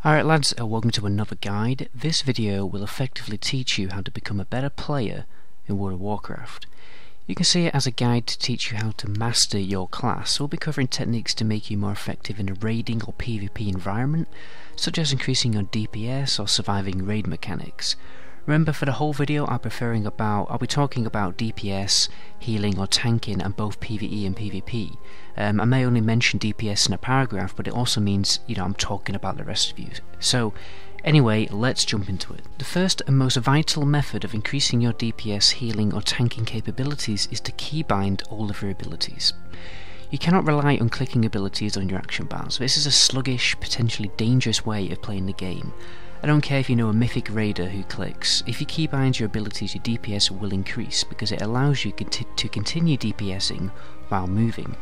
Alright lads, welcome to another guide. This video will effectively teach you how to become a better player in World of Warcraft. You can see it as a guide to teach you how to master your class. We'll be covering techniques to make you more effective in a raiding or PvP environment, such as increasing your DPS or surviving raid mechanics. Remember, for the whole video I'll be talking about DPS, healing or tanking, and both PvE and PvP. I may only mention DPS in a paragraph, but it also means, I'm talking about the rest of you. So, anyway, let's jump into it. The first and most vital method of increasing your DPS, healing or tanking capabilities is to keybind all of your abilities. You cannot rely on clicking abilities on your action bars. This is a sluggish, potentially dangerous way of playing the game. I don't care if you know a mythic raider who clicks. If you keybind your abilities, your DPS will increase because it allows you to continue DPSing while moving.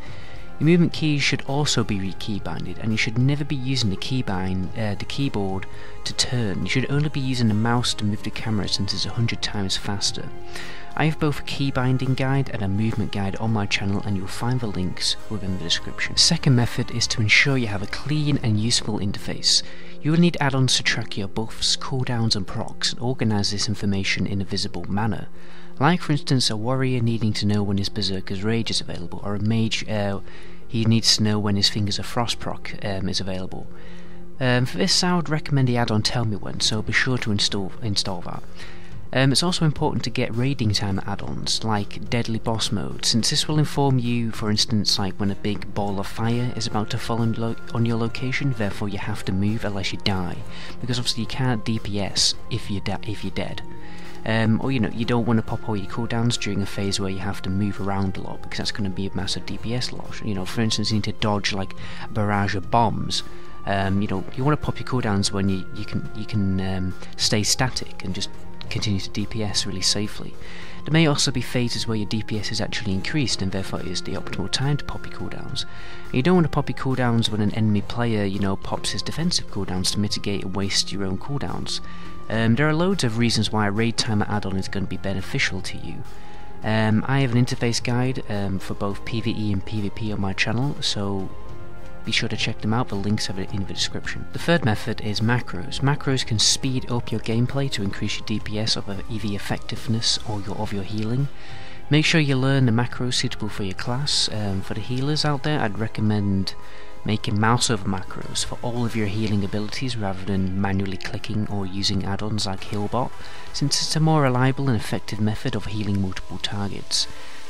Your movement keys should also be re-keybinded, and you should never be using the keyboard to turn. You should only be using the mouse to move the camera, since it's 100 times faster. I have both a keybinding guide and a movement guide on my channel, and you'll find the links within the description. The second method is to ensure you have a clean and useful interface. You will need add-ons to track your buffs, cooldowns and procs, and organise this information in a visible manner. Like for instance a warrior needing to know when his Berserker's Rage is available, or a mage he needs to know when his Fingers of Frost proc is available. For this I would recommend the add-on Tell Me When, so be sure to install that. It's also important to get raiding time add-ons like Deadly Boss Mode, since this will inform you, for instance, like when a big ball of fire is about to fall on your location, therefore you have to move unless you die, because obviously you can't DPS if you're dead. Or you don't want to pop all your cooldowns during a phase where you have to move around a lot, because that's going to be a massive DPS loss. For instance, you need to dodge like a barrage of bombs. You want to pop your cooldowns when you can stay static and just continue to DPS really safely. There may also be phases where your DPS is actually increased, and therefore it is the optimal time to pop your cooldowns. And you don't want to pop your cooldowns when an enemy player, pops his defensive cooldowns to mitigate and waste your own cooldowns. There are loads of reasons why a raid timer add-on is going to be beneficial to you. I have an interface guide for both PvE and PvP on my channel, so be sure to check them out. The links are in the description. The third method is macros. Macros can speed up your gameplay to increase your DPS of the effectiveness of your healing. Make sure you learn the macros suitable for your class. For the healers out there, I'd recommend making mouse over macros for all of your healing abilities rather than manually clicking or using add-ons like Healbot, since it's a more reliable and effective method of healing multiple targets.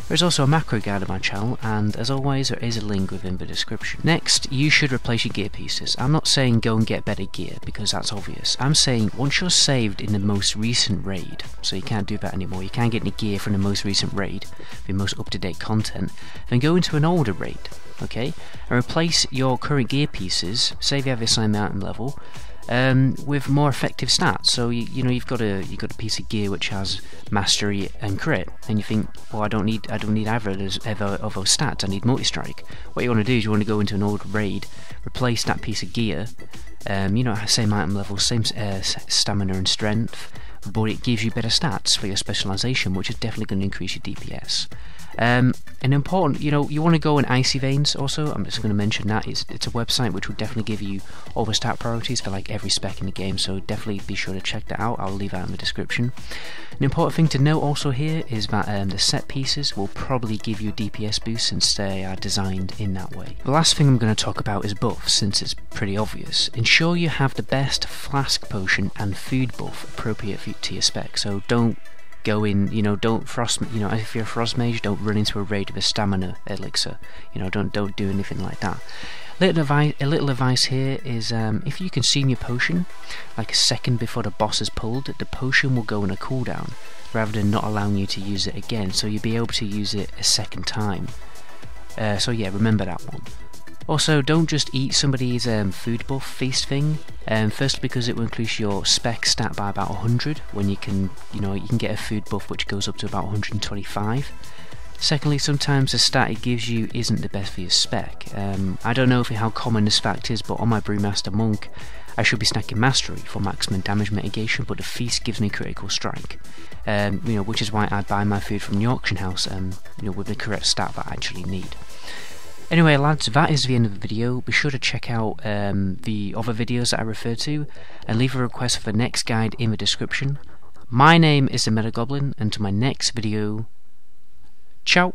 There is also a macro guide on my channel, and as always there is a link within the description. Next, you should replace your gear pieces. I'm not saying go and get better gear, because that's obvious. I'm saying once you're saved in the most recent raid, so you can't do that anymore, you can't get any gear from the most recent raid, the most up-to-date content, then go into an older raid, okay? And replace your current gear pieces, say if you have the same mountain level, with more effective stats. So you've got a piece of gear which has mastery and crit, and you think, well, I don't need either of those stats. I need multi-strike. What you want to do is you want to go into an old raid, replace that piece of gear. Same item level, same stamina and strength, but it gives you better stats for your specialization, which is definitely going to increase your DPS. And important, you want to go in Icy Veins also. I'm just going to mention that it's a website which will definitely give you all the stat priorities for like every spec in the game, so definitely be sure to check that out. I'll leave that in the description. An important thing to note also here is that the set pieces will probably give you a DPS boost, since they are designed in that way. The last thing I'm going to talk about is buffs, since it's pretty obvious. Ensure you have the best flask potion and food buff appropriate to your spec. So don't go in, don't frost, if you're a frost mage, don't run into a raid with a stamina elixir. Don't do anything like that. A little advice here is if you consume your potion like a second before the boss is pulled, the potion will go on a cooldown rather than not allowing you to use it again, so you'll be able to use it a second time. So yeah, remember that one. Also, don't just eat somebody's food buff feast thing. Firstly, because it will increase your spec stat by about 100 when you can get a food buff which goes up to about 125. Secondly, sometimes the stat it gives you isn't the best for your spec. I don't know how common this fact is, but on my Brewmaster Monk I should be stacking Mastery for maximum damage mitigation, but the feast gives me critical strike. Which is why I buy my food from the auction house with the correct stat that I actually need. Anyway lads, that is the end of the video. Be sure to check out the other videos that I refer to, and leave a request for the next guide in the description. My name is the Meta Goblin, and to my next video, ciao!